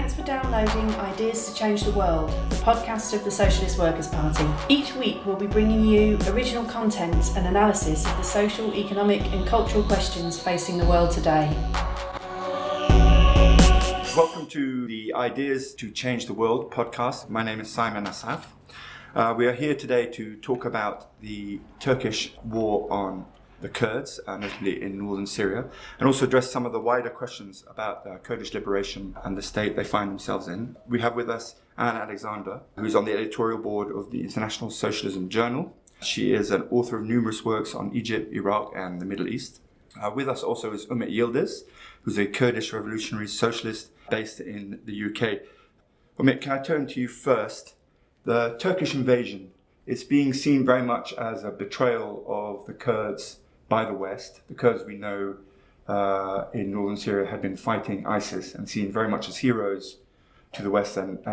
Thanks for downloading Ideas to Change the World, the podcast of the Socialist Workers' Party. Each week we'll be bringing you original content and analysis of the social, economic and cultural questions facing the world today. Welcome to the Ideas to Change the World podcast. My name is Simon Assaf. We are here today to talk about the Turkish war on the Kurds, notably in northern Syria, and also address some of the wider questions about Kurdish liberation and the state they find themselves in. We have with us Anne Alexander, who's on the editorial board of the International Socialism Journal. She is an author of numerous works on Egypt, Iraq, and the Middle East. With us also is Umit Yildiz, who's a Kurdish revolutionary socialist based in the UK. Umit, can I turn to you first? The Turkish invasion, it's being seen very much as a betrayal of the Kurds by the West. The Kurds, we know, in northern Syria had been fighting ISIS and seen very much as heroes to the West and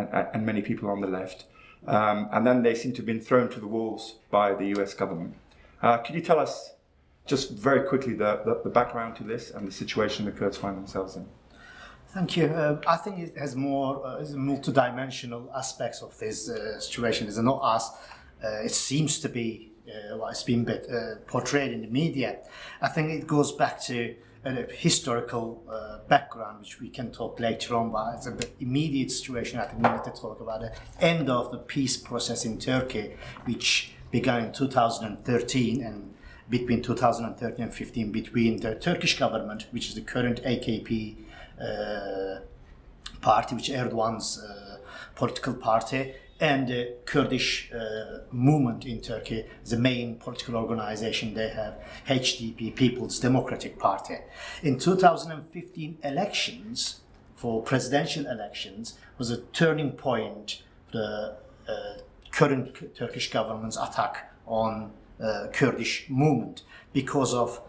many people on the left. And then they seem to have been thrown to the wolves by the US government. Could you tell us just very quickly the background to this and the situation the Kurds find themselves in? Thank you. I think it has more multidimensional aspects of this situation. It's not as it seems to be. It's been portrayed in the media. I think it goes back to a historical background, which we can talk later on, but it's an immediate situation. I think we need to talk about the end of the peace process in Turkey, which began in 2013 and between 2013 and 15 between the Turkish government, which is the current AKP party, which is Erdogan's political party, and the Kurdish movement in Turkey, the main political organization they have, HDP, People's Democratic Party. In 2015 elections, for presidential elections, was a turning point for the current Turkish government's attack on Kurdish movement because of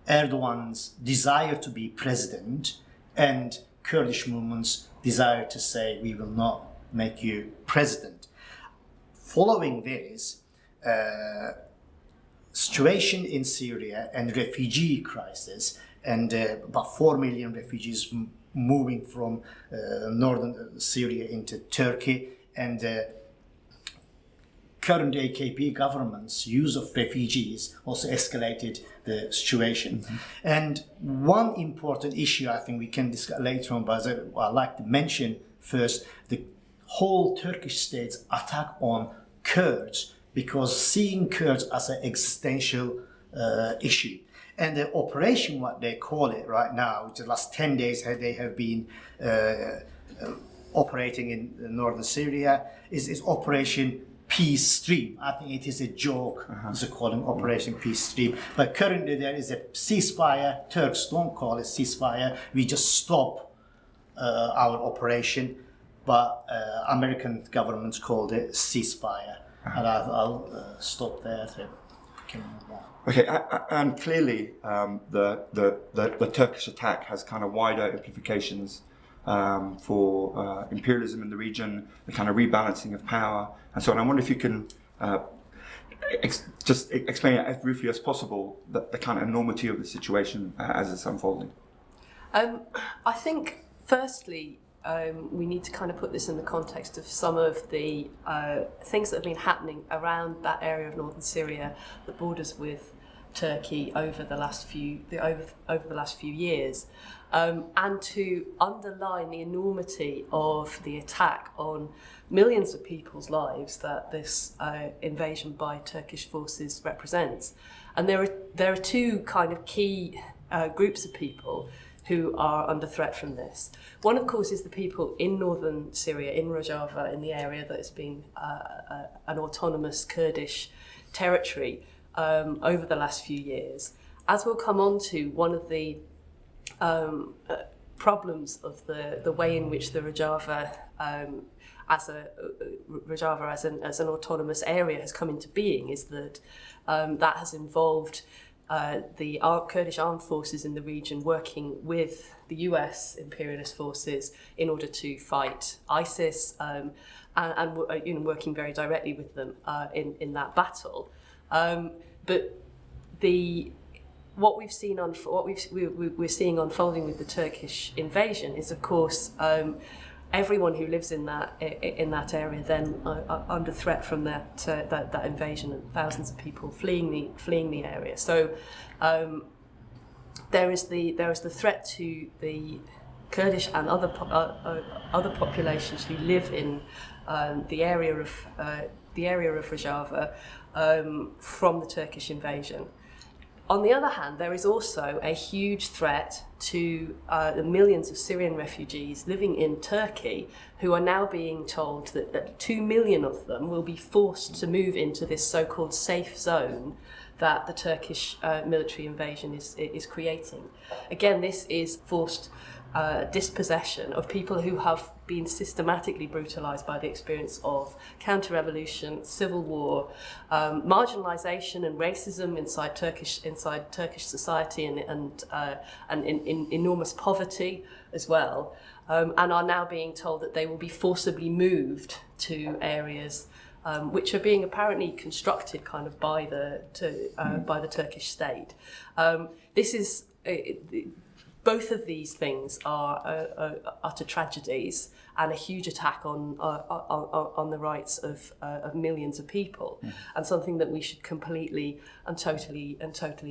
Erdogan's desire to be president and Kurdish movement's desire to say, we will not make you president. Following this situation in Syria and refugee crisis, and about 4 million refugees moving from northern Syria into Turkey, and current AKP government's use of refugees also escalated the situation. Mm-hmm. And one important issue I think we can discuss later on, but I'd like to mention first the whole Turkish state's attack on Kurds, because seeing Kurds as an existential issue. And the operation, what they call it right now, which the last 10 days they have been operating in northern Syria, is Operation Peace Stream. I think it is a joke, to call it Operation Peace Stream. But currently there is a ceasefire. Turks don't call it ceasefire. We just stop our operation. But American governments called it ceasefire, and I'll stop there. Okay, and clearly the Turkish attack has kind of wider implications for imperialism in the region, the kind of rebalancing of power, and so on. I wonder if you can just explain as briefly as possible the kind of enormity of the situation as it's unfolding. I think, firstly, we need to kind of put this in the context of some of the things that have been happening around that area of northern Syria that borders with Turkey over the last few years, and to underline the enormity of the attack on millions of people's lives that this invasion by Turkish forces represents. And there are two kind of key groups of people who are under threat from this. One, of course, is the people in northern Syria, in Rojava, in the area that has been an autonomous Kurdish territory over the last few years. As we'll come on to, one of the problems of the way in which the Rojava as an autonomous area has come into being is that that has involved the Kurdish armed forces in the region working with the US imperialist forces in order to fight ISIS, and working very directly with them in that battle. But what we're seeing unfolding with the Turkish invasion is, of course, everyone who lives in that area then are under threat from that invasion, and thousands of people fleeing the area. So there is the threat to the Kurdish and other populations who live in the area of Rojava from the Turkish invasion. On the other hand, there is also a huge threat to the millions of Syrian refugees living in Turkey, who are now being told that 2 million of them will be forced to move into this so-called safe zone that the Turkish military invasion is creating. Again, this is forced dispossession of people who have been systematically brutalised by the experience of counter-revolution, civil war, marginalisation and racism inside Turkish society, and in enormous poverty as well, and are now being told that they will be forcibly moved to areas which are being apparently constructed kind of by the Turkish state. This is. Both of these things are utter tragedies and a huge attack on the rights of millions of people, and something that we should completely and totally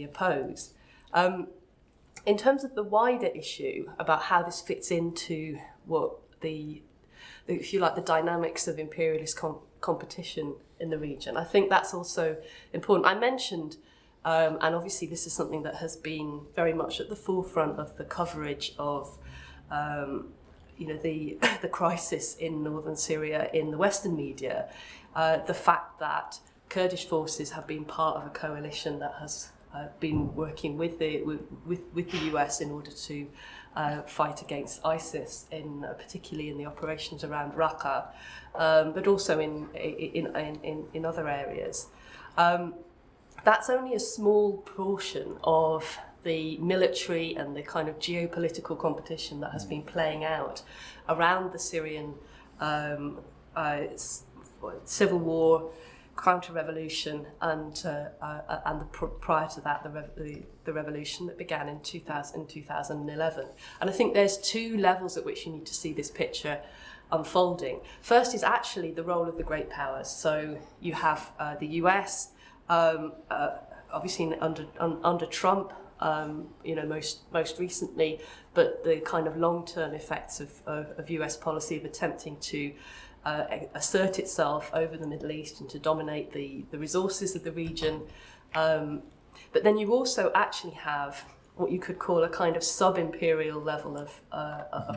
oppose. In terms of the wider issue about how this fits into what if you like, the dynamics of imperialist competition in the region, I think that's also important. I mentioned. And obviously this is something that has been very much at the forefront of the coverage of the crisis in northern Syria in the Western media, the fact that Kurdish forces have been part of a coalition that has been working with the US in order to fight against ISIS, particularly in the operations around Raqqa, but also in other areas. That's only a small portion of the military and the kind of geopolitical competition that has been playing out around the Syrian civil war, counter-revolution, and prior to that, the revolution that began in 2011. And I think there's two levels at which you need to see this picture unfolding. First is actually the role of the great powers. So you have the US. Obviously under Trump, most recently, but the kind of long-term effects of US policy of attempting to assert itself over the Middle East and to dominate the resources of the region. But then you also actually have what you could call a kind of sub-imperial level of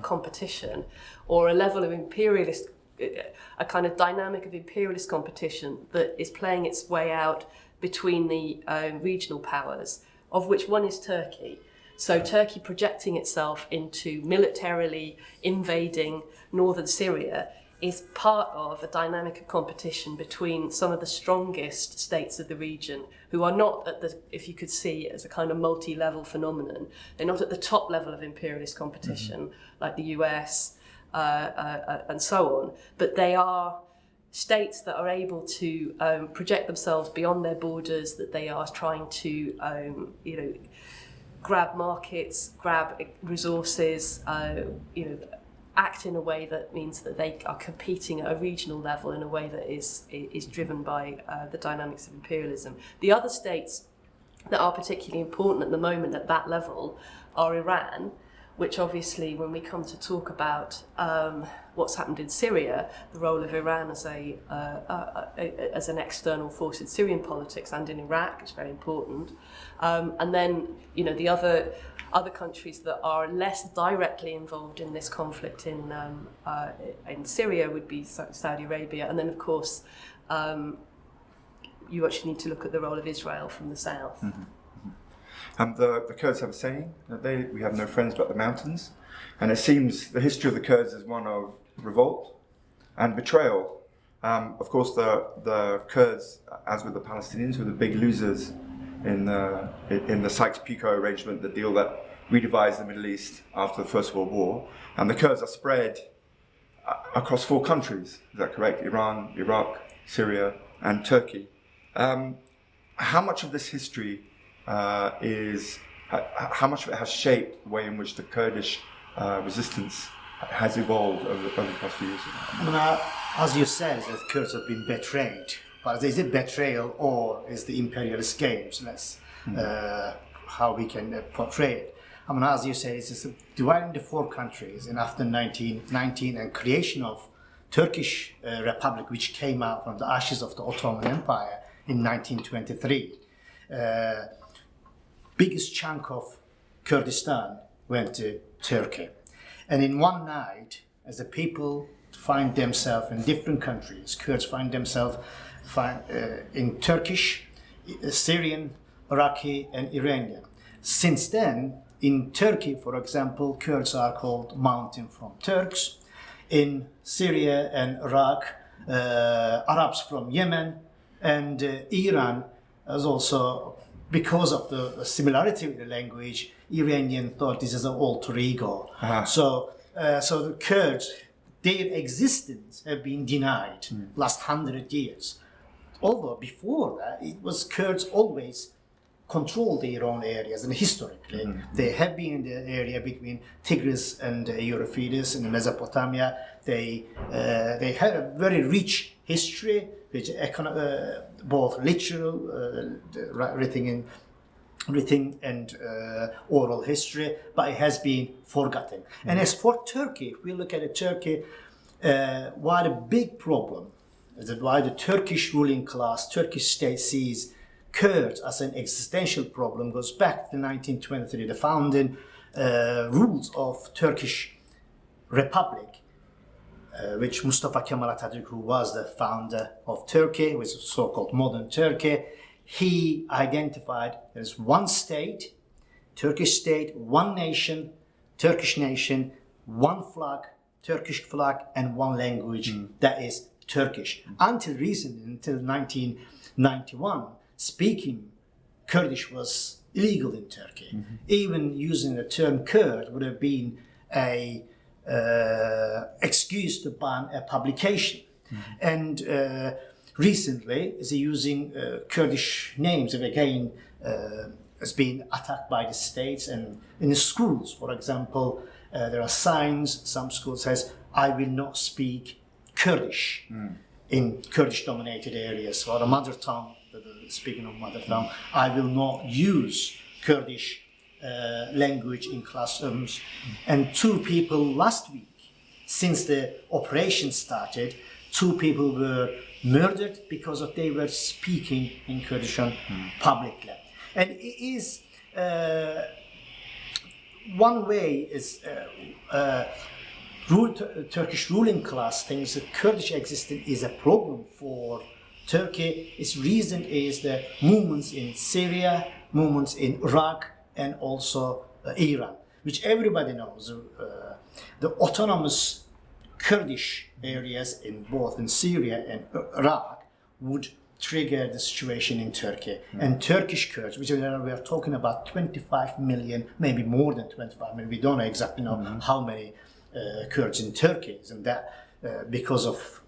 competition, or a level of imperialist, a kind of dynamic of imperialist competition that is playing its way out between the regional powers, of which one is Turkey. So Turkey projecting itself into militarily invading northern Syria is part of a dynamic of competition between some of the strongest states of the region, who are not at the, if you could see it as a kind of multi-level phenomenon, they're not at the top level of imperialist competition, like the US, and so on, but they are states that are able to project themselves beyond their borders, that they are trying to grab markets, grab resources, act in a way that means that they are competing at a regional level in a way that is driven by the dynamics of imperialism. The other states that are particularly important at the moment at that level are Iran, which obviously, when we come to talk about what's happened in Syria, the role of Iran as an external force in Syrian politics and in Iraq is very important. And then, the other countries that are less directly involved in this conflict in Syria would be Saudi Arabia, and then of course you actually need to look at the role of Israel from the south. Mm-hmm. The Kurds have a saying that we have no friends but the mountains, and it seems the history of the Kurds is one of revolt and betrayal. Of course, the Kurds, as with the Palestinians, were the big losers in the Sykes-Picot arrangement, the deal that redivides the Middle East after the First World War. And the Kurds are spread across 4 countries. Is that correct? Iran, Iraq, Syria, and Turkey. How much of this history how much of it has shaped the way in which the Kurdish resistance has evolved over the past few years? I mean, as you said, the Kurds have been betrayed. But is it betrayal or is the imperialist games? That's how we can portray it. I mean, as you say, it's divided into 4 countries, and after 1919 and creation of Turkish Republic, which came out from the ashes of the Ottoman Empire in 1923, biggest chunk of Kurdistan went to Turkey. And in one night, as the people find themselves in different countries, Kurds find themselves in Turkish, Syrian, Iraqi, and Iranian. Since then, in Turkey, for example, Kurds are called Mountain from Turks. In Syria and Iraq, Arabs from Yemen, and Iran is also, because of the similarity with the language, Iranian thought this is an alter ego. So the Kurds, their existence have been denied last 100 years. Although before that, it was Kurds always control their own areas, and historically they have been in the area between Tigris and Euphrates in Mesopotamia. They had a very rich history, which both literal, written and oral history, but it has been forgotten. And as for Turkey, if we look at Turkey, why the big problem is that why the Turkish ruling class, Turkish state sees Kurds as an existential problem goes back to 1923, the founding rules of Turkish Republic, which Mustafa Kemal Atatürk, who was the founder of Turkey, which is so-called modern Turkey, he identified as one state, Turkish state, one nation, Turkish nation, one flag, Turkish flag, and one language, that is Turkish. Until recently, until 1991, speaking Kurdish was illegal in Turkey. Even using the term Kurd would have been a excuse to ban a publication. And recently, is using Kurdish names, and again, has been attacked by the states. And in the schools, for example, there are signs. Some schools says, "I will not speak Kurdish," in Kurdish-dominated areas, or a mother tongue. Speaking of mother tongue, I will not use Kurdish language in classrooms. And 2 people last week, since the operation started, 2 people were murdered because of they were speaking in Kurdish publicly. And it is one way is Turkish ruling class thinks that Kurdish existence is a problem for Turkey. Its reason is the movements in Syria, movements in Iraq, and also Iran, which everybody knows. The autonomous Kurdish areas in both in Syria and Iraq would trigger the situation in Turkey. And Turkish Kurds, which we are talking about 25 million, maybe more than 25 million. We don't exactly know how many Kurds in Turkey, and that because of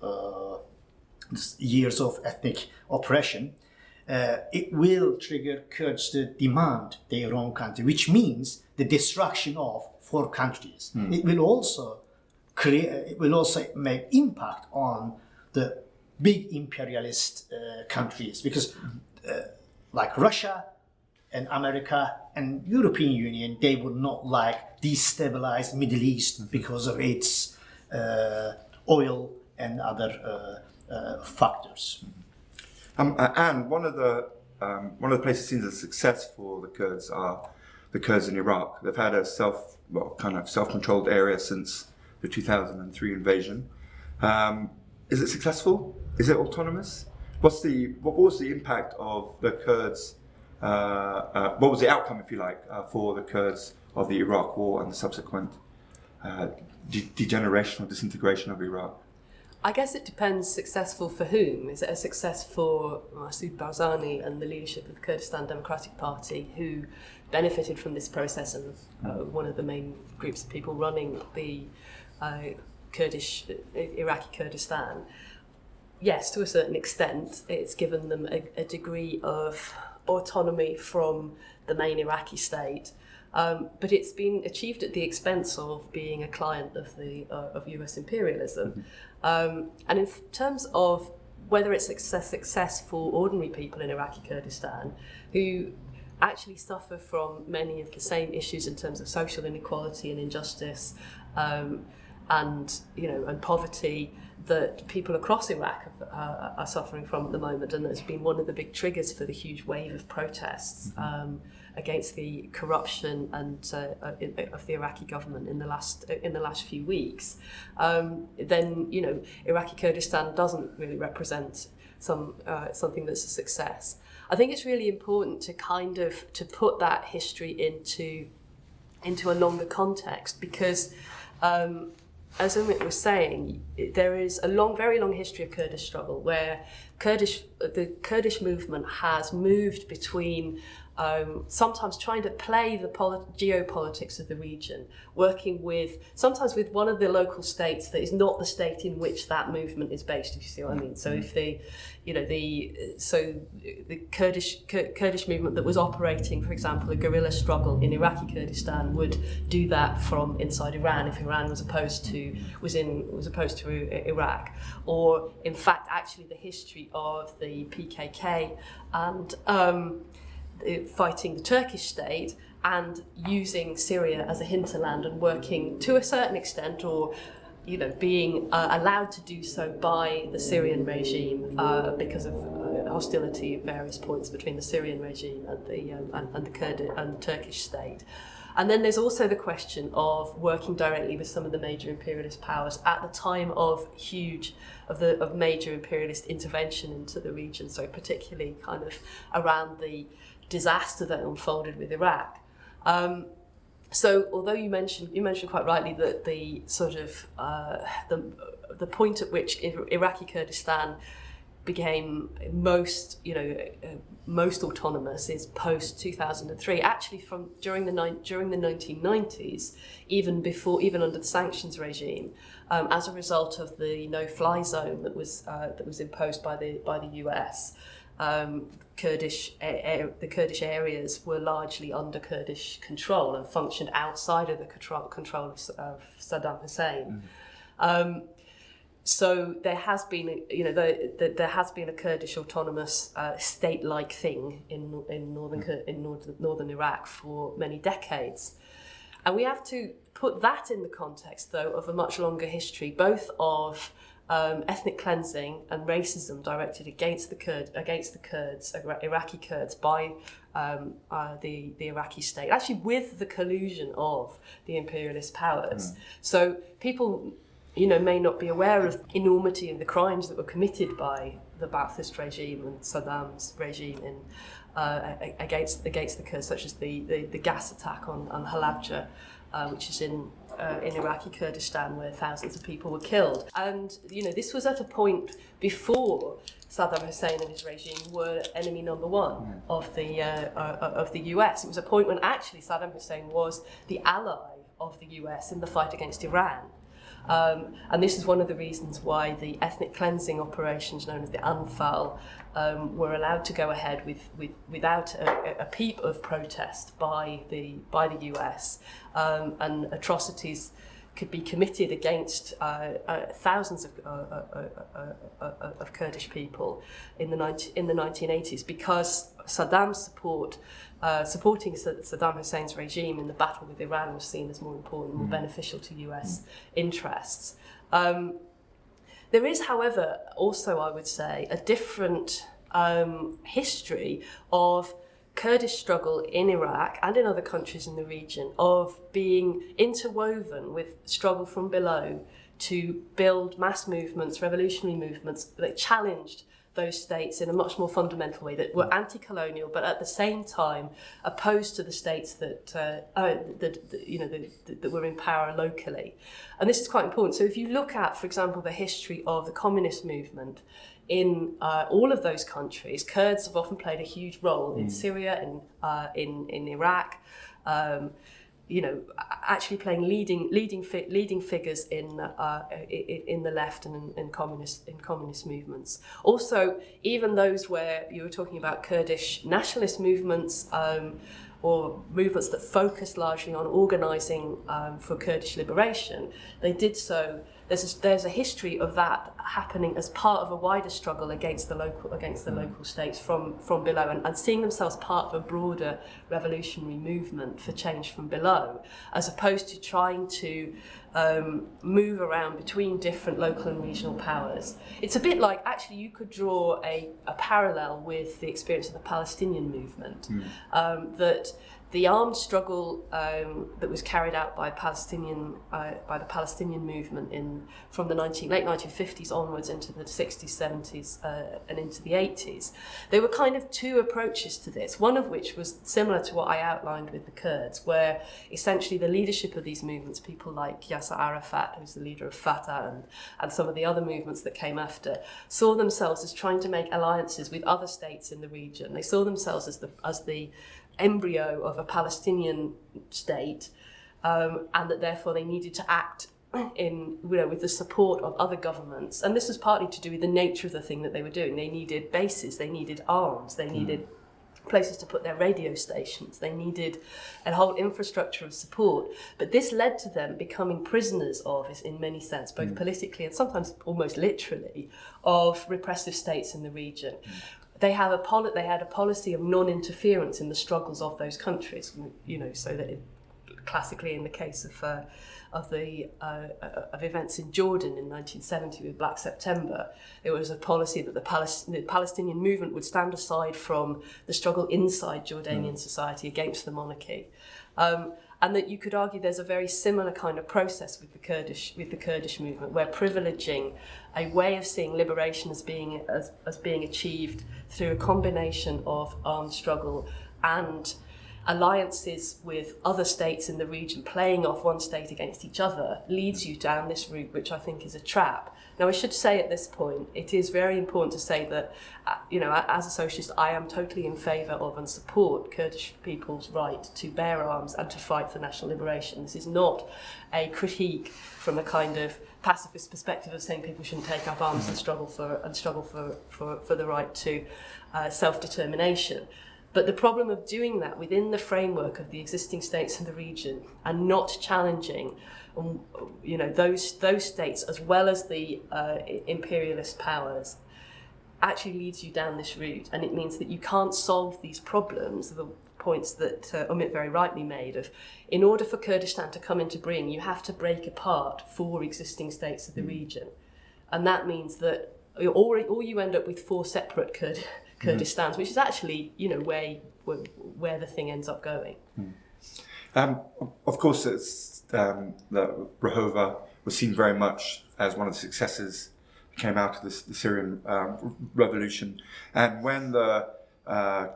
years of ethnic oppression, it will trigger Kurds to demand their own country, which means the destruction of 4 countries. It will also make impact on the big imperialist countries, because like Russia and America and European Union, they would not like destabilize Middle East because of its oil and other factors. And one of the places seen as a success for the Kurds are the Kurds in Iraq. They've had a self-controlled area since the 2003 invasion. Is it successful? Is it autonomous? What was the impact of the Kurds? What was the outcome, if you like, for the Kurds of the Iraq War and the subsequent degeneration or disintegration of Iraq? I guess it depends successful for whom. Is it a success for Masoud Barzani and the leadership of the Kurdistan Democratic Party, who benefited from this process and one of the main groups of people running the Iraqi Kurdistan? Yes, to a certain extent, it's given them a degree of autonomy from the main Iraqi state. But it's been achieved at the expense of being a client of the of US imperialism. And in terms of whether it's a success for ordinary people in Iraqi Kurdistan, who actually suffer from many of the same issues in terms of social inequality and injustice, and poverty that people across Iraq are suffering from at the moment, and that's been one of the big triggers for the huge wave of protests against the corruption and of the Iraqi government in the last few weeks. Then Iraqi Kurdistan doesn't really represent something that's a success. I think it's really important to put that history into a longer context, because as Umit was saying, there is a very long history of Kurdish struggle where the Kurdish movement has moved between sometimes trying to play the geopolitics of the region, working sometimes with one of the local states that is not the state in which that movement is based, if you see what I mean. So if the Kurdish movement that was operating, for example, a guerrilla struggle in Iraqi Kurdistan would do that from inside Iran if Iran was opposed to Iraq, or in fact actually the history of the PKK and fighting the Turkish state and using Syria as a hinterland and working to a certain extent, or being allowed to do so by the Syrian regime because of hostility at various points between the Syrian regime and the Kurdish and Turkish state. And then there's also the question of working directly with some of the major imperialist powers at the time of major imperialist intervention into the region. So particularly kind of around the disaster that unfolded with Iraq. So although you mentioned quite rightly that the sort of the point at which Iraqi Kurdistan became most autonomous is post 2003. Actually, during the 1990s, even under the sanctions regime, as a result of the no-fly zone that was imposed by the US. The Kurdish areas were largely under Kurdish control and functioned outside of the control of Saddam Hussein. So there has been, there has been a Kurdish autonomous state-like thing in northern Iraq for many decades, and we have to put that in the context, though, of a much longer history, both of ethnic cleansing and racism directed against the Kurds, Iraqi Kurds, by the Iraqi state, actually with the collusion of the imperialist powers. So people, may not be aware of the enormity of the crimes that were committed by the Ba'athist regime and Saddam's regime against the Kurds, such as the gas attack on Halabja, which is in Iraqi Kurdistan, where thousands of people were killed. And this was at a point before Saddam Hussein and his regime were enemy number one of the US. It was a point when actually Saddam Hussein was the ally of the US in the fight against Iran. And this is one of the reasons why the ethnic cleansing operations known as the Anfal were allowed to go ahead without a peep of protest by the US, and atrocities could be committed against thousands of Kurdish people in the 1980s, because Saddam's supporting Saddam Hussein's regime in the battle with Iran was seen as more important, more beneficial to US interests. There is, however, also, I would say, a different history of Kurdish struggle in Iraq and in other countries in the region, of being interwoven with struggle from below to build mass movements, revolutionary movements that challenged those states in a much more fundamental way, that were anti-colonial, but at the same time opposed to the states that were in power locally. And this is quite important. So if you look at, for example, the history of the communist movement in all of those countries, Kurds have often played a huge role in Syria, in Iraq. Actually playing leading figures in the left and in communist movements. Also, even those where you were talking about Kurdish nationalist movements, or movements that focused largely on organising for Kurdish liberation, they did so. There's a history of that happening as part of a wider struggle against the local states from below, and seeing themselves part of a broader revolutionary movement for change from below, as opposed to trying to move around between different local and regional powers. It's a bit like, actually, you could draw a parallel with the experience of the Palestinian movement, that the armed struggle that was carried out by the Palestinian movement from the late 1950s onwards into the 60s, 70s, and into the 80s, there were kind of two approaches to this. One of which was similar to what I outlined with the Kurds, where essentially the leadership of these movements, people like Yasser Arafat, who's the leader of Fatah, and some of the other movements that came after, saw themselves as trying to make alliances with other states in the region. They saw themselves as the embryo of a Palestinian state, and that therefore they needed to act with the support of other governments. And this was partly to do with the nature of the thing that they were doing. They needed bases, they needed arms, they needed places to put their radio stations, they needed a whole infrastructure of support. But this led to them becoming prisoners of, in many sense, both politically and sometimes almost literally, of repressive states in the region. They had a policy of non-interference in the struggles of those countries, so that classically in the case of events in Jordan in 1970 with Black September, there was a policy that the Palestinian movement would stand aside from the struggle inside Jordanian society against the monarchy. And that you could argue there's a very similar kind of process with the Kurdish movement, where privileging a way of seeing liberation as being achieved through a combination of armed struggle and alliances with other states in the region, playing off one state against each other, leads you down this route, which I think is a trap. Now, I should say at this point, it is very important to say that, as a socialist, I am totally in favour of and support Kurdish people's right to bear arms and to fight for national liberation. This is not a critique from a kind of pacifist perspective of saying people shouldn't take up arms and struggle for the right to self-determination. But the problem of doing that within the framework of the existing states in the region and not challenging, those states as well as the imperialist powers actually leads you down this route. And it means that you can't solve these problems, the points that Umit very rightly made of, in order for Kurdistan to come into being, you have to break apart four existing states of the region. And that means that or you end up with four separate Kurdistans, which is actually, where the thing ends up going. Of course, it's that Rojava was seen very much as one of the successes that came out of the Syrian revolution. And when the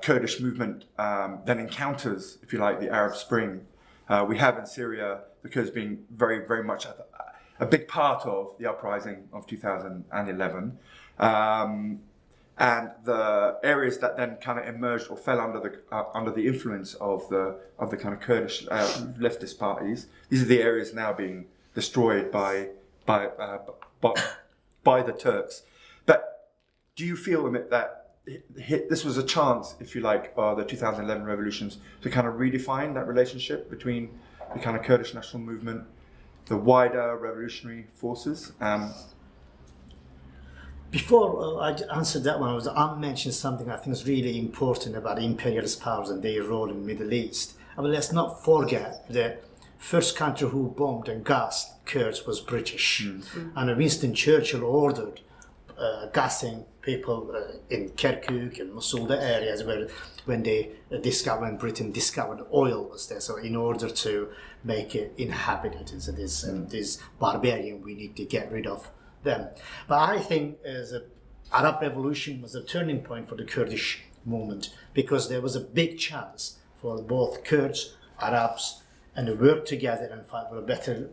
Kurdish movement then encounters, if you like, the Arab Spring, we have in Syria the Kurds being very, very much a big part of the uprising of 2011. And the areas that then kind of emerged or fell under the influence of the kind of Kurdish leftist parties, these are the areas now being destroyed by the Turks. But do you feel, Umit, that this was a chance, if you like, the 2011 revolutions to kind of redefine that relationship between the kind of Kurdish national movement, the wider revolutionary forces? Before I answered that one, I mentioned something I think is really important about imperialist powers and their role in the Middle East. Let's not forget that first country who bombed and gassed Kurds was British. And Winston Churchill ordered gassing people in Kirkuk and Mosul, the areas when Britain discovered oil was there. So in order to make it inhabited, this barbarian, we need to get rid of them. But I think the Arab Revolution was a turning point for the Kurdish movement, because there was a big chance for both Kurds, Arabs, and to work together and fight for a better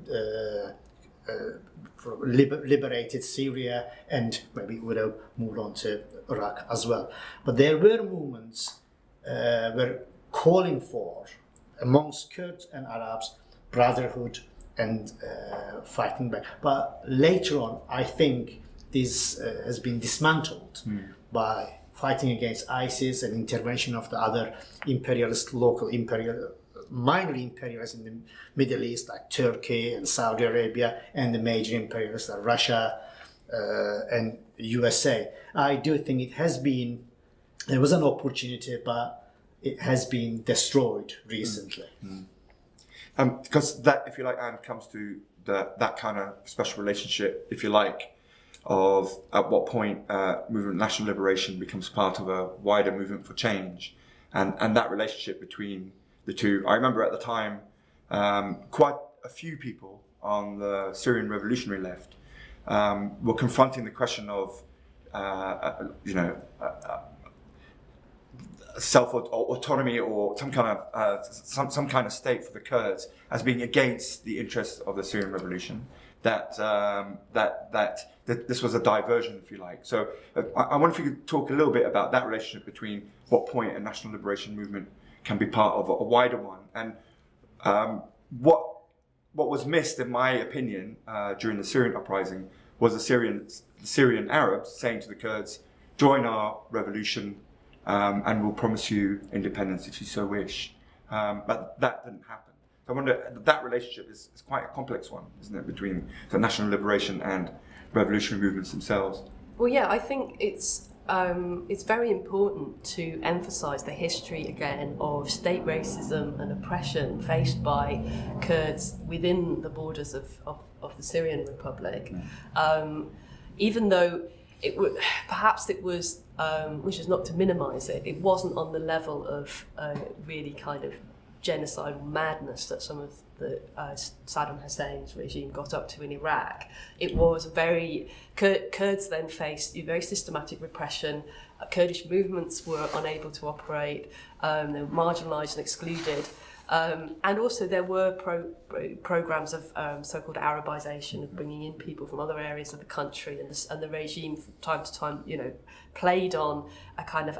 liberated Syria, and maybe would have moved on to Iraq as well. But there were movements were calling for, amongst Kurds and Arabs, brotherhood and fighting back. But later on, I think this has been dismantled by fighting against ISIS and intervention of the other minor imperialists in the Middle East, like Turkey and Saudi Arabia, and the major imperialists like Russia and USA. I do think there was an opportunity, but it has been destroyed recently. Because that, if you like, Anne, comes to that kind of special relationship, if you like, of at what point movement national liberation becomes part of a wider movement for change, and that relationship between the two. I remember at the time quite a few people on the Syrian revolutionary left were confronting the question of self-autonomy or some kind of state for the Kurds as being against the interests of the Syrian revolution. That this was a diversion, if you like. So I wonder if you could talk a little bit about that relationship between what point a national liberation movement can be part of a wider one, and what was missed, in my opinion, during the Syrian uprising was the Syrian Arabs saying to the Kurds, "Join our revolution, and we'll promise you independence if you so wish." But that didn't happen. So I wonder, that relationship is quite a complex one, isn't it, between the national liberation and revolutionary movements themselves? Well, yeah, I think it's very important to emphasise the history again of state racism and oppression faced by Kurds within the borders of the Syrian Republic. Even though perhaps it was, which is not to minimise it, it wasn't on the level of really kind of genocidal madness that some of the Saddam Hussein's regime got up to in Iraq. It was Kurds then faced very systematic repression. Kurdish movements were unable to operate. They were marginalised and excluded. And also there were programs of so-called Arabization, of bringing in people from other areas of the country, and the regime from time to time, played on a kind of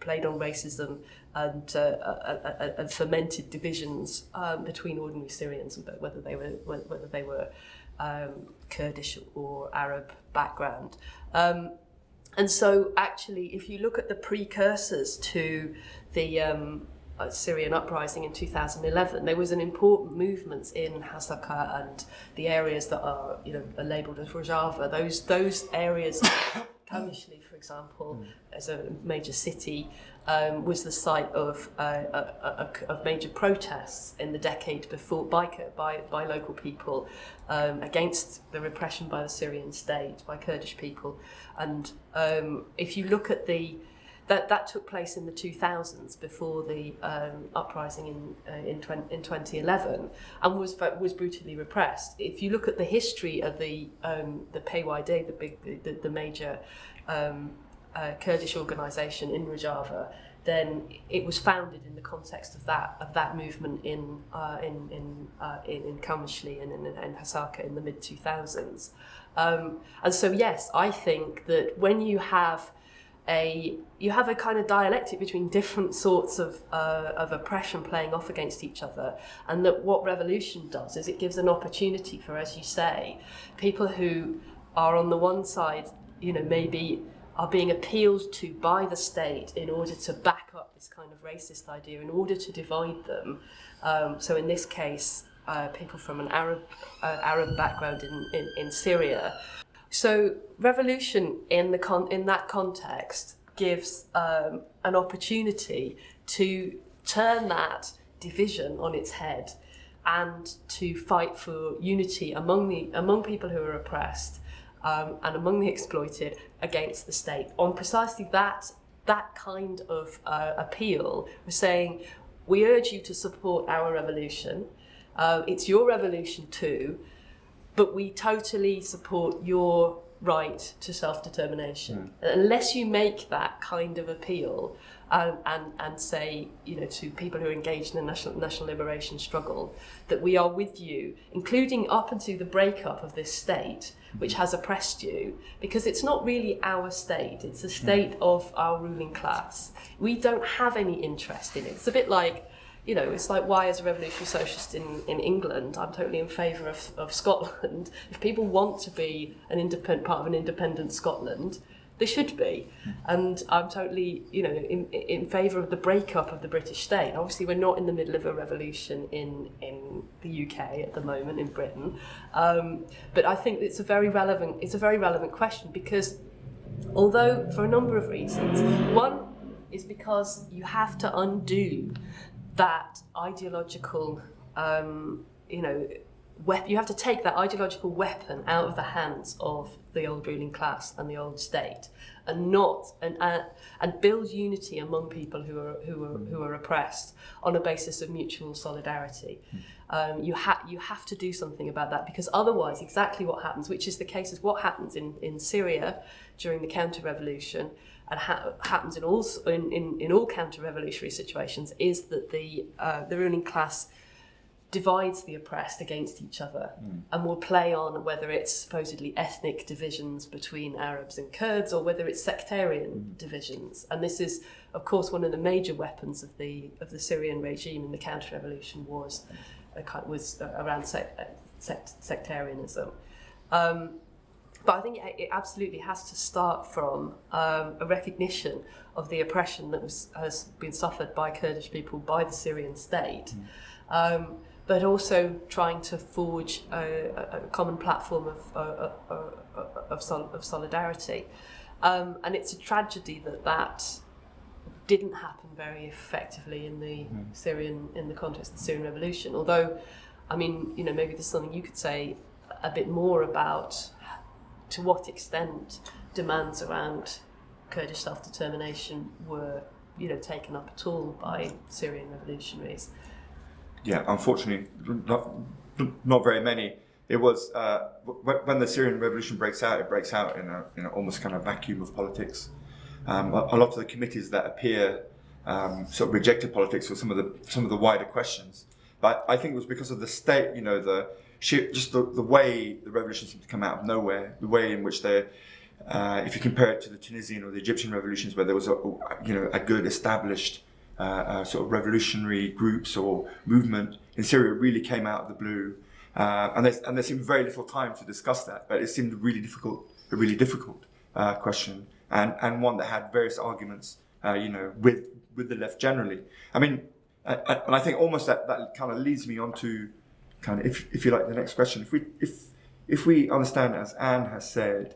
played on racism and fermented divisions between ordinary Syrians, whether they were Kurdish or Arab background. And so actually, if you look at the precursors to the Syrian uprising in 2011, there was an important movement in Hasaka and the areas that are labelled as Rojava. Those areas, Kamishli, for example, as a major city, was the site of major protests in the decade before by local people against the repression by the Syrian state, by Kurdish people. And if you look at that took place in the 2000s, before the uprising in 2011, and was brutally repressed. If you look at the history of the PYD, the major Kurdish organisation in Rojava, then it was founded in the context of that movement in Kamishli and in Hasaka in the mid 2000s. And so yes, I think that when you have a kind of dialectic between different sorts of oppression playing off against each other, and that what revolution does is it gives an opportunity for, as you say, people who are on the one side, maybe are being appealed to by the state in order to back up this kind of racist idea, in order to divide them. So in this case, people from an Arab background in Syria. So revolution in that context gives an opportunity to turn that division on its head and to fight for unity among people who are oppressed and among the exploited against the state. On precisely that kind of appeal, we're saying, we urge you to support our revolution. It's your revolution too. But we totally support your right to self-determination. Unless you make that kind of appeal and say, to people who are engaged in the national liberation struggle, that we are with you, including up until the breakup of this state, which has oppressed you, because it's not really our state, it's a state of our ruling class. We don't have any interest in it. It's a bit like, it's like, why as a revolutionary socialist in England, I'm totally in favour of Scotland. If people want to be part of an independent Scotland, There should be, and I'm totally, in favour of the breakup of the British state. Obviously, we're not in the middle of a revolution in the UK at the moment, in Britain, but I think it's a very relevant question, because although for a number of reasons, one is because you have to undo that ideological, you have to take that ideological weapon out of the hands of the old ruling class and the old state, and build unity among people who are oppressed on a basis of mutual solidarity. You have to do something about that, because otherwise, exactly what happens, which is the case, is what happens in Syria during the counter-revolution, and happens in all counter-revolutionary situations, is that the ruling class divides the oppressed against each other, and will play on whether it's supposedly ethnic divisions between Arabs and Kurds, or whether it's sectarian divisions. And this is, of course, one of the major weapons of the Syrian regime in the counter-revolution was around sectarianism. But I think it absolutely has to start from a recognition of the oppression that has been suffered by Kurdish people by the Syrian state. But also trying to forge a common platform of solidarity. And it's a tragedy that didn't happen very effectively in the context of the Syrian revolution. Although, maybe there's something you could say a bit more about to what extent demands around Kurdish self-determination were, taken up at all by Syrian revolutionaries. Yeah, unfortunately, not very many. It was when the Syrian revolution breaks out. It breaks out in a almost kind of vacuum of politics. A lot of the committees that appear sort of rejected politics or some of the wider questions. But I think it was because of the state, the way the revolution seemed to come out of nowhere, the way in which they, if you compare it to the Tunisian or the Egyptian revolutions, where there was a good established sort of revolutionary groups or movement, in Syria it really came out of the blue, and there seemed very little time to discuss that. But it seemed a really difficult question, and one that had various arguments, with the left generally. And I think almost that kind of leads me on to kind of, if you like, the next question. If we understand, as Anne has said,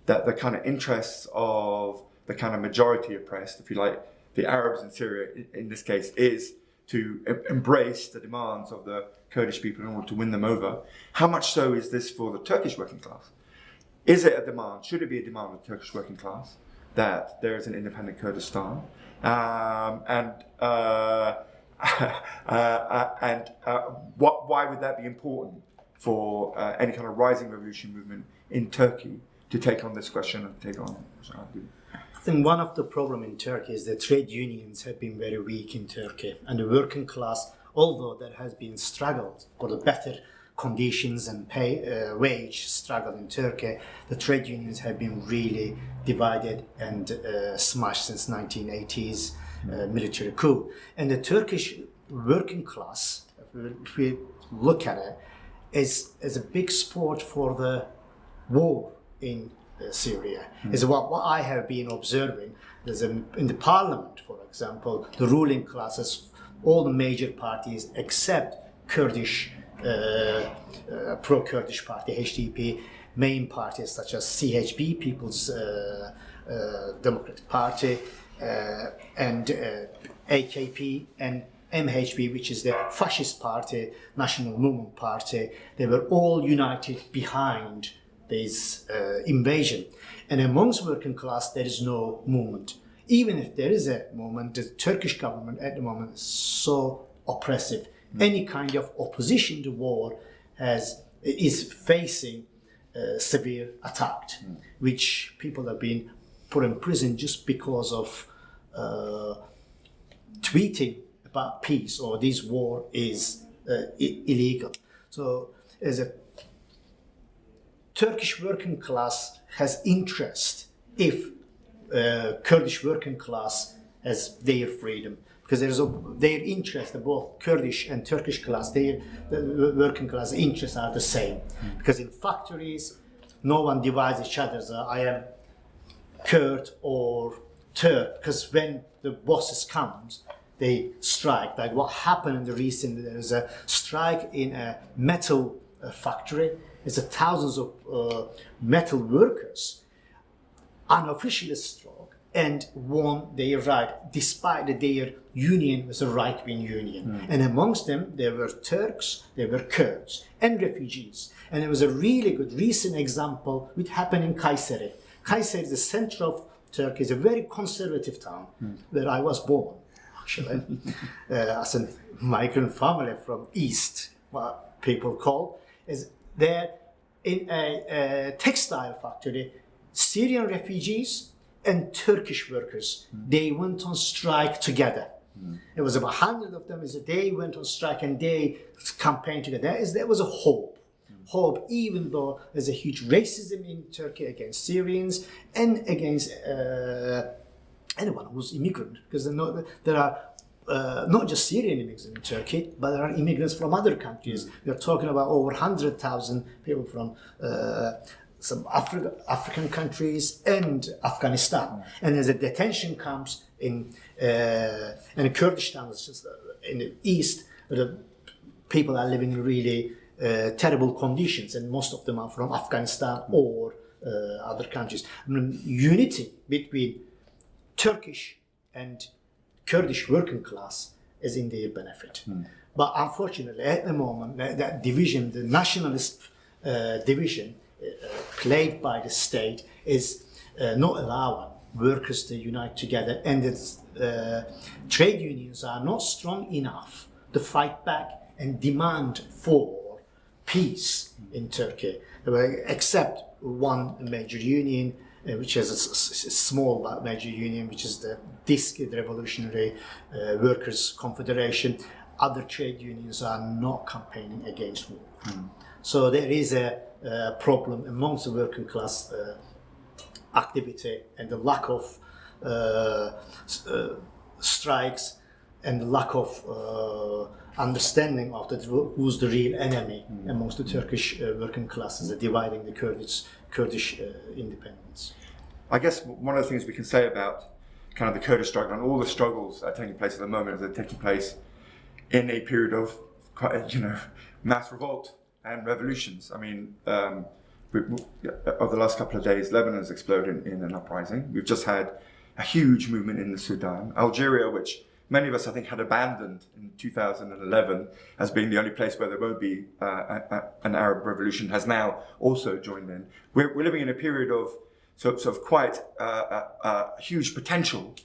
that the kind of interests of the kind of majority oppressed, if you like, the Arabs in Syria, in this case, is to embrace the demands of the Kurdish people in order to win them over. How much so is this for the Turkish working class? Is it a demand? Should it be a demand of the Turkish working class that there is an independent Kurdistan? Why would that be important for any kind of rising revolution movement in Turkey to take on this question and take on? I think one of the problems in Turkey is that trade unions have been very weak in Turkey, and the working class, although there has been struggled for the better conditions and wage struggle in Turkey, the trade unions have been really divided and smashed since 1980s military coup. And the Turkish working class, if we look at it, is a big support for the war in Syria. Is what I have been observing. In the parliament, for example, the ruling classes, all the major parties except Kurdish, pro-Kurdish party, HDP, main parties such as CHP, People's Democratic Party, and AKP, and MHP, which is the fascist party, National Movement Party, they were all united behind this invasion. And amongst working class, there is no movement. Even if there is a movement, the Turkish government at the moment is so oppressive. Any kind of opposition to war is facing severe attack, which people have been put in prison just because of tweeting about peace or this war is illegal. So as a Turkish working class has interest if Kurdish working class has their freedom, because their interest, both Kurdish and Turkish class, the working class interests are the same. Because in factories, no one divides each other. So I am Kurd or Turk, because when the bosses comes, they strike. Like what happened in the recent, there was a strike in a metal factory. There's thousands of metal workers unofficially struck and won their right, despite that their union was a right-wing union. And amongst them, there were Turks, there were Kurds, and refugees. And there was a really good recent example which happened in Kayseri. Kayseri is the center of Turkey, is a very conservative town where I was born, actually, as a migrant family from East, what people call, is there in a textile factory, Syrian refugees and Turkish workers, they went on strike together. There was about 100 of them, they went on strike and they campaigned together. There was a hope, even though there's a huge racism in Turkey against Syrians and against anyone who's immigrant, because there are not just Syrian immigrants in Turkey, but there are immigrants from other countries. We're talking about over 100,000 people from some African countries and Afghanistan. And there's a detention camps in Kurdish towns, just in the east, where the people are living in really terrible conditions, and most of them are from Afghanistan or other countries. I mean, unity between Turkish and Kurdish working class is in their benefit. But unfortunately, at the moment, that division, the nationalist division played by the state, is not allowing workers to unite together, and the trade unions are not strong enough to fight back and demand for peace in Turkey, except one major union, which is a small major union, which is the DİSK, the Revolutionary Workers' Confederation. Other trade unions are not campaigning against war. So there is a problem amongst the working class activity, and the lack of strikes and the lack of understanding of who's the real enemy amongst the Turkish working classes, dividing the Kurdish independence. I guess one of the things we can say about kind of the Kurdish struggle and all the struggles that are taking place at the moment is they're taking place in a period of mass revolt and revolutions. I mean, over the last couple of days, Lebanon has exploded in an uprising. We've just had a huge movement in the Sudan. Algeria, which many of us, I think, had abandoned in 2011 as being the only place where there won't be an Arab revolution, has now also joined in. We're living in a period of sort of quite huge potential.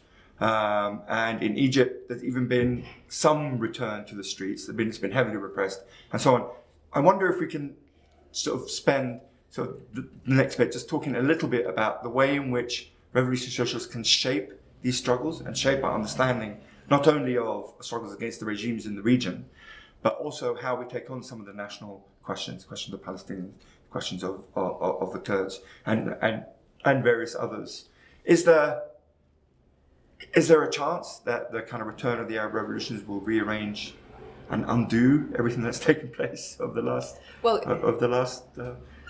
And in Egypt, there's even been some return to the streets. It's been heavily repressed and so on. I wonder if we can sort of spend the next bit just talking a little bit about the way in which revolutionary socialists can shape these struggles and shape our understanding not only of struggles against the regimes in the region, but also how we take on some of the national questions of Palestinians, questions of the Kurds and various others. Is there a chance that the kind of return of the Arab revolutions will rearrange and undo everything that's taken place of the last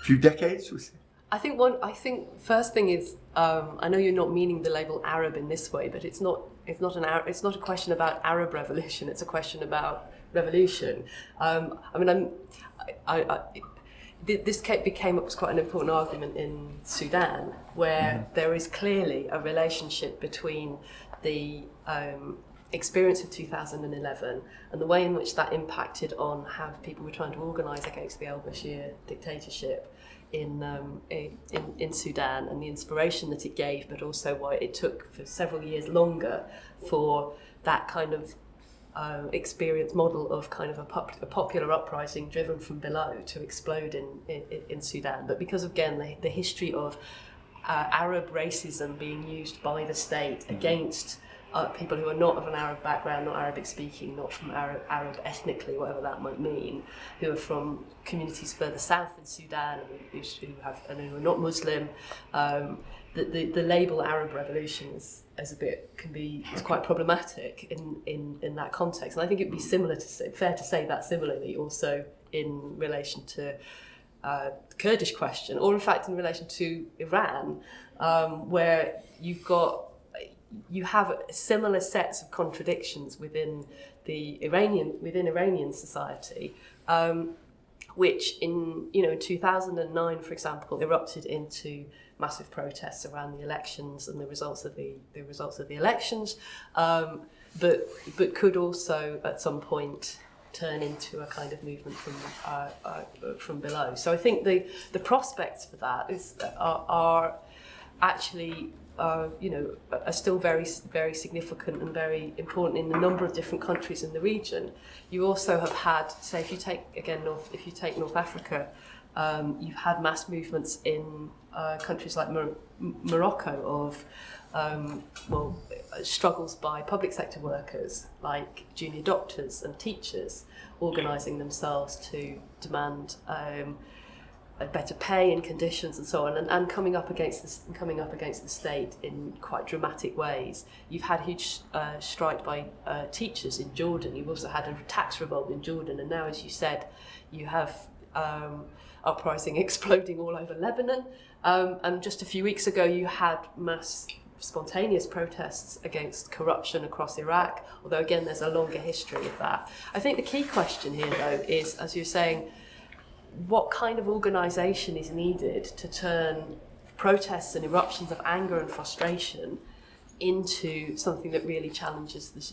few decades? I think first thing is I know you're not meaning the label Arab in this way, but it's not a question about Arab revolution. It's a question about revolution. This became up as quite an important argument in Sudan, where there is clearly a relationship between the experience of 2011 and the way in which that impacted on how people were trying to organise against the al-Bashir dictatorship in Sudan, and the inspiration that it gave, but also why it took for several years longer for that kind of experience model of kind of a popular uprising driven from below to explode in Sudan. But because of, again, the history of Arab racism being used by the state against people who are not of an Arab background, not Arabic speaking, not from Arab ethnically, whatever that might mean, who are from communities further south in Sudan, who are not Muslim. The label Arab revolution is quite problematic in that context, and I think it would be fair to say that similarly also in relation to the Kurdish question, or in fact in relation to Iran, where you have similar sets of contradictions within Iranian society, which in 2009, for example, erupted into massive protests around the elections and the results of the elections, but could also at some point turn into a kind of movement from below. So I think the prospects for that are actually are still very, very significant and very important in a number of different countries in the region. You also have had, say, if you take North Africa, you've had mass movements in countries like Morocco of struggles by public sector workers like junior doctors and teachers organising themselves to demand better pay and conditions and so on, and coming up against the state in quite dramatic ways. You've had huge strike by teachers in Jordan. You've also had a tax revolt in Jordan, and now, as you said, you have uprising exploding all over Lebanon. And just a few weeks ago, you had mass spontaneous protests against corruption across Iraq, although again there's a longer history of that. I think the key question here, though, is, as you're saying, what kind of organisation is needed to turn protests and eruptions of anger and frustration into something that really challenges the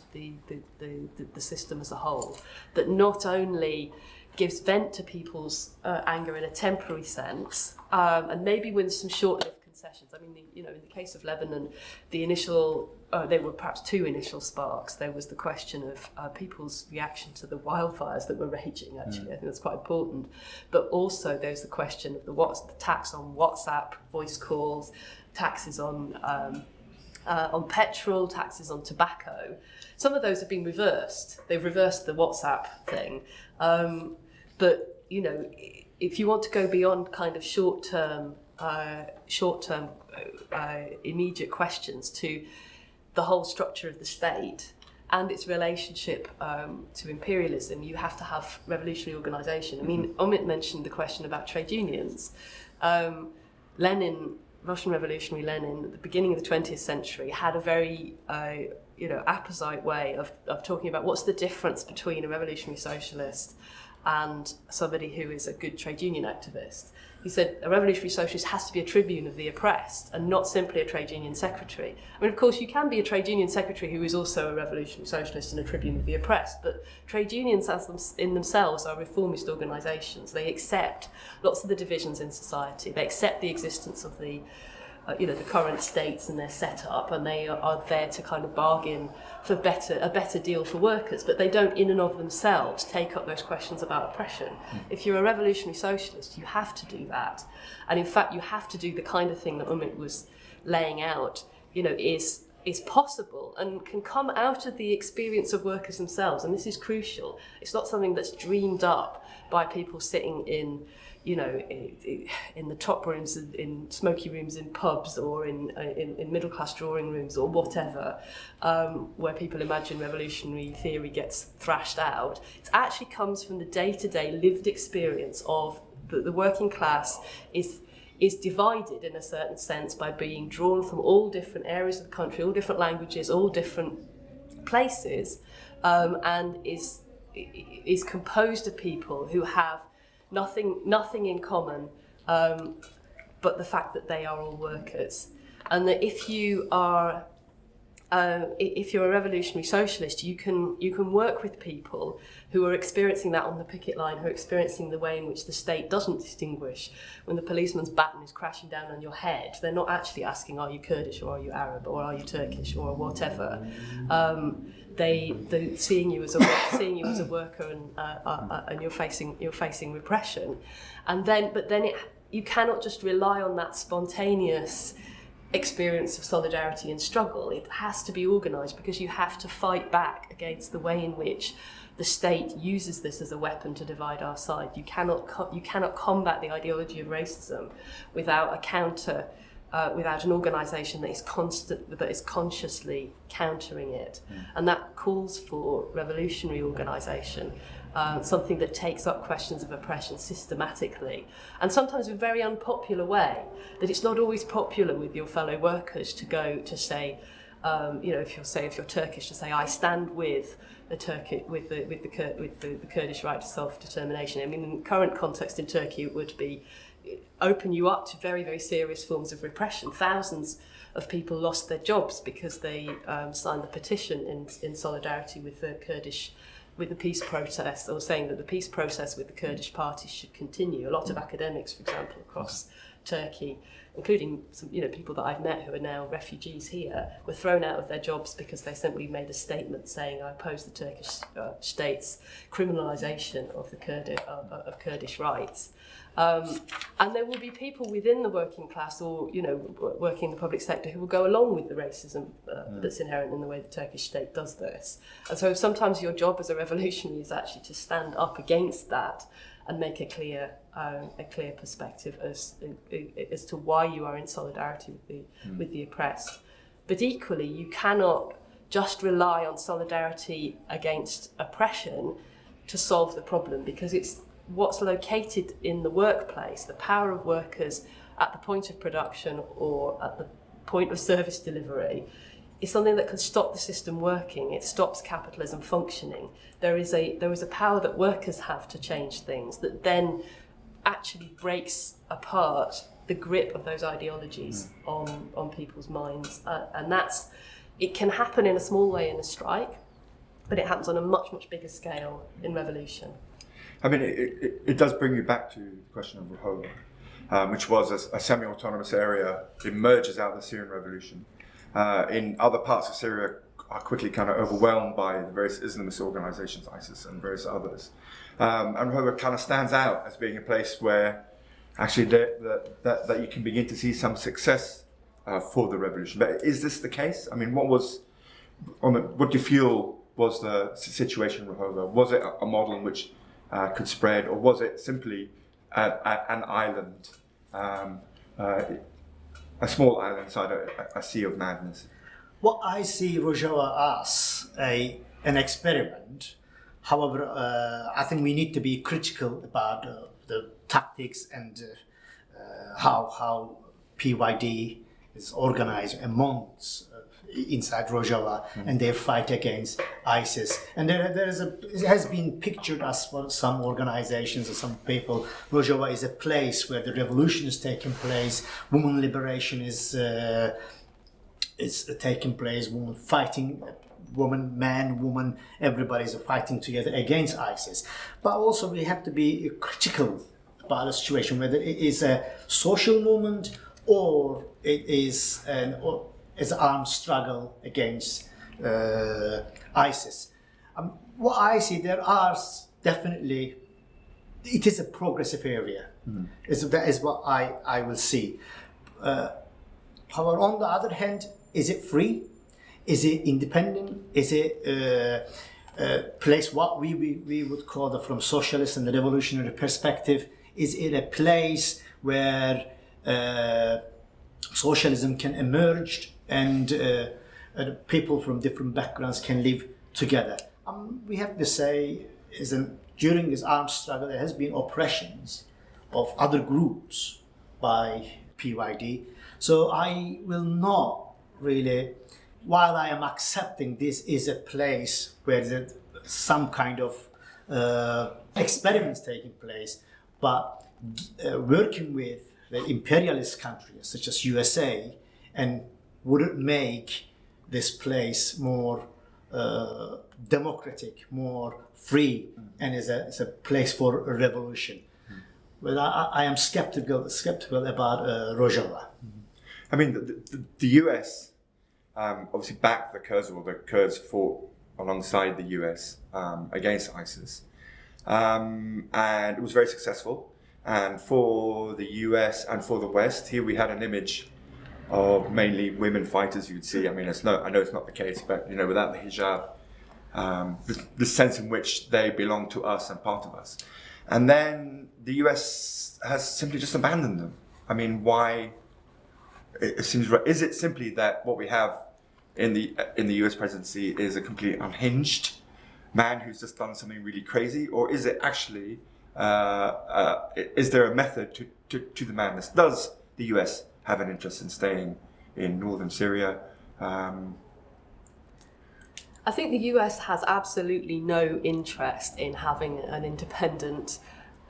system as a whole, that not only gives vent to people's anger in a temporary sense, and maybe with some short-lived concessions. I mean, in the case of Lebanon, the initial, there were perhaps two initial sparks. There was the question of people's reaction to the wildfires that were raging, actually. I think that's quite important. But also there's the question of the tax on WhatsApp, voice calls, taxes on petrol, taxes on tobacco. Some of those have been reversed. They've reversed the WhatsApp thing. But, if you want to go beyond kind of short-term immediate questions to the whole structure of the state and its relationship to imperialism, you have to have revolutionary organisation. I mean, Umit mentioned the question about trade unions. Russian revolutionary Lenin, at the beginning of the 20th century, had a very apposite way of talking about what's the difference between a revolutionary socialist and somebody who is a good trade union activist. He said a revolutionary socialist has to be a tribune of the oppressed and not simply a trade union secretary. I mean, of course, you can be a trade union secretary who is also a revolutionary socialist and a tribune of the oppressed, but trade unions in themselves are reformist organisations. They accept lots of the divisions in society. They accept the existence of the current states and their setup, and they are there to kind of bargain for a better deal for workers, but they don't in and of themselves take up those questions about oppression. If you're a revolutionary socialist, you have to do that. And in fact, you have to do the kind of thing that Umit was laying out, is possible and can come out of the experience of workers themselves. And this is crucial. It's not something that's dreamed up by people sitting in the top rooms, in smoky rooms in pubs, or in middle-class drawing rooms, or whatever, where people imagine revolutionary theory gets thrashed out. It actually comes from the day-to-day lived experience of the working class is divided in a certain sense by being drawn from all different areas of the country, all different languages, all different places, and is composed of people who have nothing in common, but the fact that they are all workers, and that if you're a revolutionary socialist, you can work with people who are experiencing that on the picket line, who are experiencing the way in which the state doesn't distinguish. When the policeman's baton is crashing down on your head, they're not actually asking, are you Kurdish, or are you Arab, or are you Turkish, or whatever. They seeing you as a worker, and you're facing repression, you cannot just rely on that spontaneous experience of solidarity and struggle. It has to be organised, because you have to fight back against the way in which the state uses this as a weapon to divide our side. You cannot combat the ideology of racism without a counter. Without an organisation that is consciously countering it, and that calls for revolutionary organisation. something that takes up questions of oppression systematically, and sometimes in a very unpopular way, that it's not always popular with your fellow workers to go to say, if you're Turkish, to say, I stand with the Kurdish right to self-determination. I mean, in the current context in Turkey, it would be open you up to very, very serious forms of repression. Thousands of people lost their jobs because they signed the petition in solidarity with the Kurdish, with the peace protest, or saying that the peace process with the Kurdish party should continue. A lot of academics, for example, across Turkey, including some people that I've met who are now refugees here, were thrown out of their jobs because they simply made a statement saying, I oppose the Turkish state's criminalisation of the Kurdish rights. And there will be people within the working class or, working in the public sector who will go along with the racism that's inherent in the way the Turkish state does this. And so sometimes your job as a revolutionary is actually to stand up against that and make a clear perspective as to why you are in solidarity with the oppressed. But equally, you cannot just rely on solidarity against oppression to solve the problem, because it's what's located in the workplace, the power of workers at the point of production or at the point of service delivery, is something that can stop the system working. It stops capitalism functioning. There is a power that workers have to change things that then actually breaks apart the grip of those ideologies on people's minds. And it can happen in a small way in a strike, but it happens on a much, much bigger scale in revolution. I mean, it does bring you back to the question of Rojava, which was a semi-autonomous area. It emerges out of the Syrian revolution. In other parts of Syria are quickly kind of overwhelmed by the various Islamist organizations, ISIS and various others. And Rojava kind of stands out as being a place where actually that you can begin to see some success for the revolution. But is this the case? I mean, what do you feel was the situation in Rojava? Was it a model in which could spread, or was it simply an island, a small island inside a sea of madness? What I see Rojava as an experiment. However, I think we need to be critical about the tactics and how PYD is organized amongst inside Rojava and their fight against ISIS. And it has been pictured as for some organizations or some people, Rojava is a place where the revolution is taking place, women liberation is taking place, women fighting, woman, everybody's fighting together against ISIS. But also we have to be critical about the situation, whether it is a social movement or it is an armed struggle against ISIS. What I see, there are definitely, it is a progressive area. That is what I will see. However, on the other hand, is it free? Is it independent? Is it a place what we would call from socialist and the revolutionary perspective? Is it a place where socialism can emerge and people from different backgrounds can live together? We have to say, during this armed struggle, there has been oppressions of other groups by PYD. So I will not really, while I am accepting this is a place where there's some kind of experiments taking place, but working with the imperialist countries such as USA and would it make this place more democratic, more free, and is a place for a revolution. But I am skeptical about Rojava. I mean, the US obviously backed the Kurds, or the Kurds fought alongside the US against ISIS, and it was very successful. And for the US and for the West, here we had an image of mainly women fighters. You'd see. I mean, I know it's not the case, but without the hijab, the sense in which they belong to us and part of us. And then the US has simply just abandoned them. I mean, why? It seems right. Is it simply that what we have in the US presidency is a completely unhinged man who's just done something really crazy, or is it actually is there a method to the madness? Does the US have an interest in staying in northern Syria? I think the US has absolutely no interest in having an independent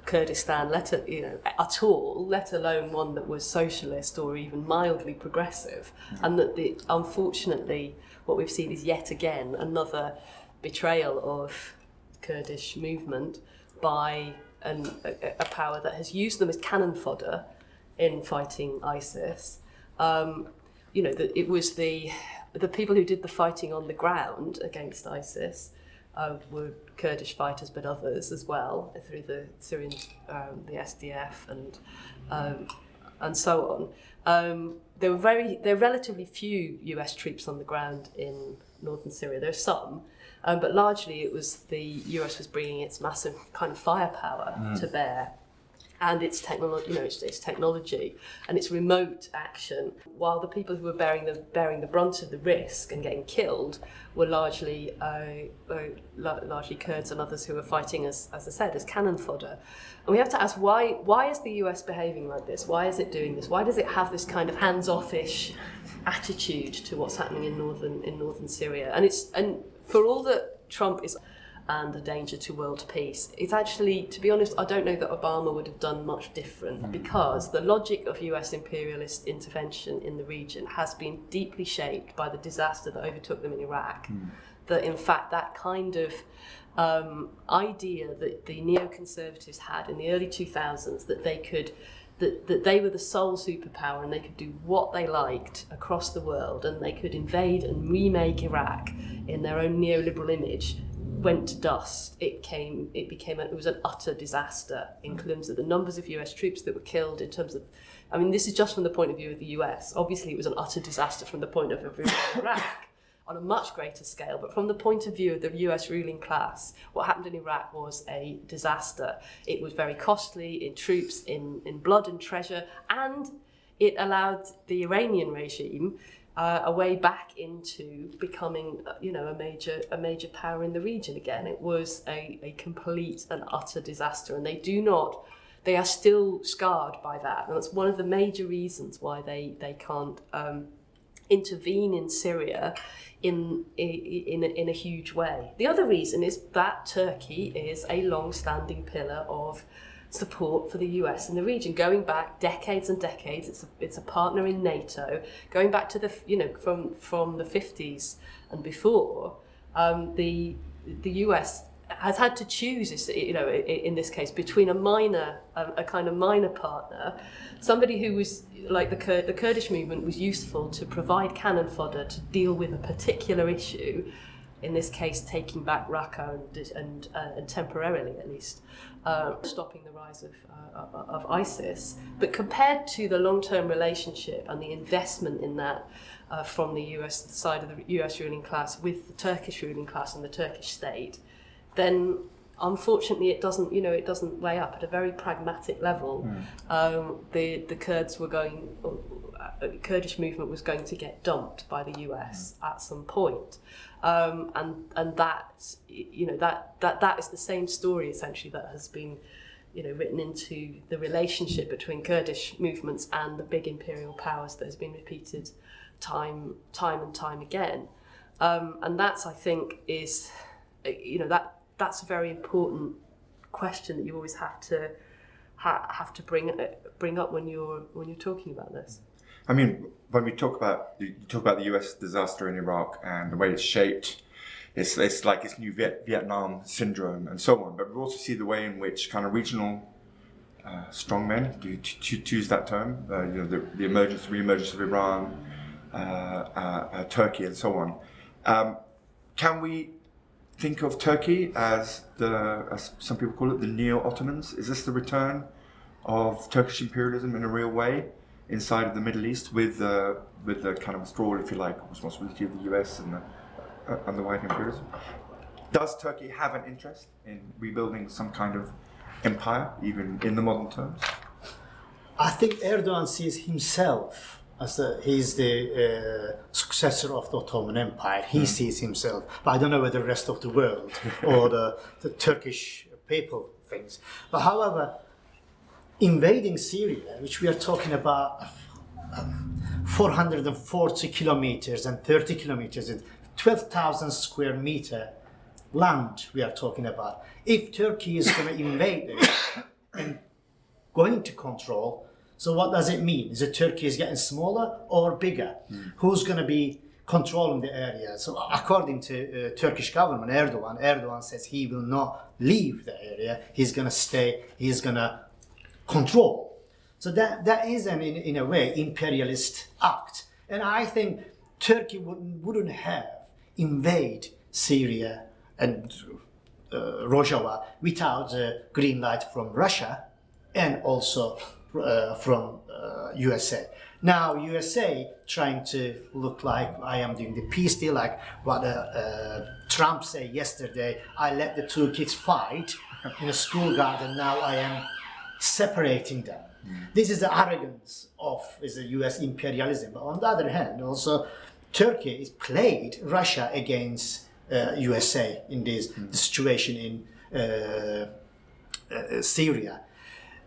Kurdistan, at all, let alone one that was socialist or even mildly progressive. And that unfortunately, what we've seen is yet again another betrayal of Kurdish movement by a power that has used them as cannon fodder in fighting ISIS. It was the people who did the fighting on the ground against ISIS were Kurdish fighters, but others as well, through the Syrian, the SDF and so on. There are relatively few US troops on the ground in northern Syria. There are some, but largely it was the US was bringing its massive kind of firepower to bear, and its technology and its remote action, while the people who were bearing the brunt of the risk and getting killed were largely Kurds and others who were fighting as I said, as cannon fodder. And we have to ask why is the US behaving like this? Why is it doing this? Why does it have this kind of hands-off-ish attitude to what's happening in northern Syria? And for all that Trump is and a danger to world peace, it's actually, to be honest, I don't know that Obama would have done much different, because the logic of US imperialist intervention in the region has been deeply shaped by the disaster that overtook them in Iraq. That in fact that kind of idea that the neoconservatives had in the early 2000s, that they were the sole superpower and they could do what they liked across the world, and they could invade and remake Iraq in their own neoliberal image, went to dust. It was an utter disaster in terms of the numbers of US troops that were killed, in terms of, I mean, this is just from the point of view of the US. Obviously it was an utter disaster from the point of view of Iraq on a much greater scale, but from the point of view of the US ruling class, what happened in Iraq was a disaster. It was very costly in troops, in blood and treasure, and it allowed the Iranian regime a way back into becoming, a major power in the region again. It was a complete and utter disaster, and they are still scarred by that, and that's one of the major reasons why they can't intervene in Syria in a huge way. The other reason is that Turkey is a long-standing pillar of support for the US in the region, going back decades and decades. It's a partner in NATO, going back to from the 50s and before. The US has had to choose, in this case, between a kind of minor partner, somebody who was like the Kurdish movement was useful to provide cannon fodder to deal with a particular issue. In this case, taking back Raqqa and temporarily at least stopping the rise of ISIS. But compared to the long-term relationship and the investment in that from the US side of the US ruling class with the Turkish ruling class and the Turkish state, then unfortunately it doesn't weigh up at a very pragmatic level. The Kurds the Kurdish movement was going to get dumped by the US at some point. And that is the same story essentially that has been written into the relationship between Kurdish movements and the big imperial powers that has been repeated time and time again. And that's, I think, is that's a very important question that you always have to bring up when you're talking about this. I mean, when we talk about the US disaster in Iraq and the way it's shaped, it's like this new Vietnam syndrome and so on. But we also see the way in which kind of regional strongmen, to choose that term, the re-emergence of Iran, Turkey, and so on. Can we think of Turkey as some people call it, the neo-Ottomans? Is this the return of Turkish imperialism in a real way inside of the Middle East, with the kind of withdrawal, if you like, responsibility of the US and the white imperialism? Does Turkey have an interest in rebuilding some kind of empire, even in the modern terms? I think Erdogan sees himself he's the successor of the Ottoman Empire. He sees himself, but I don't know whether the rest of the world or the Turkish people thinks. But however, invading Syria, which we are talking about 440 kilometers and 30 kilometers, 12,000 square meter land we are talking about. If Turkey is going to invade it and going to control, so what does it mean? Is it Turkey is getting smaller or bigger? Who's going to be controlling the area? So according to Turkish government, Erdogan says he will not leave the area. He's going to stay. He's going to control. So that is in a way imperialist act. And I think Turkey wouldn't have invade Syria and Rojava without a green light from Russia and also from USA. Now USA trying to look like I am doing the peace deal, like what Trump said yesterday. I let the two kids fight in a school garden. Now I am separating them. This is the arrogance of the US imperialism. But on the other hand, also Turkey is played Russia against USA in this situation in Syria.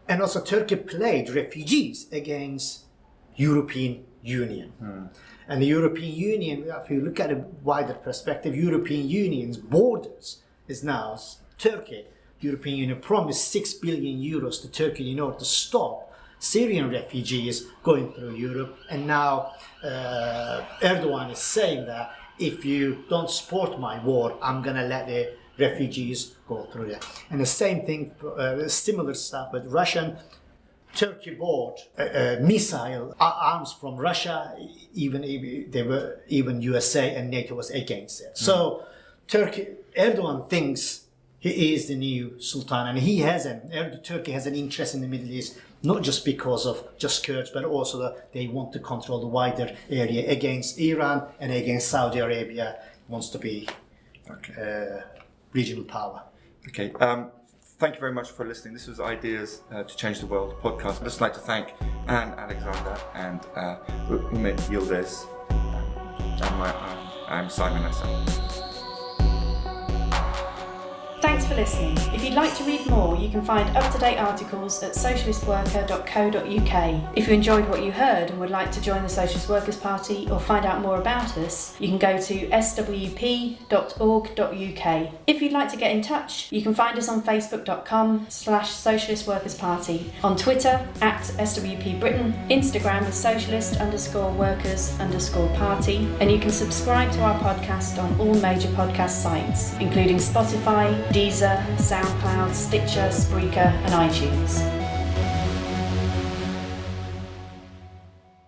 And also Turkey played refugees against European Union. And the European Union, if you look at a wider perspective, European Union's borders is now Turkey. European Union promised 6 billion euros to Turkey in order to stop Syrian refugees going through Europe. And now Erdogan is saying that if you don't support my war, I'm going to let the refugees go through there. And the same thing, similar stuff with Russian. Turkey bought missile arms from Russia, even USA and NATO was against it. So Erdogan thinks he is the new sultan, and Turkey has an interest in the Middle East, not just because of just Kurds, but also that they want to control the wider area against Iran and against Saudi Arabia. Wants to be regional power. Okay. Thank you very much for listening. This was Ideas to Change the World podcast. I'd just like to thank Anne Alexander and Umit Yildiz. I'm Simon Assaf. Thanks for listening. If you'd like to read more, you can find up-to-date articles at socialistworker.co.uk. If you enjoyed what you heard and would like to join the Socialist Workers' Party or find out more about us, you can go to swp.org.uk. If you'd like to get in touch, you can find us on facebook.com/Socialist Workers' Party, on Twitter @SWP Britain, Instagram as socialist_workers_party, and you can subscribe to our podcast on all major podcast sites, including Spotify, Deezer, SoundCloud, Stitcher, Spreaker and iTunes.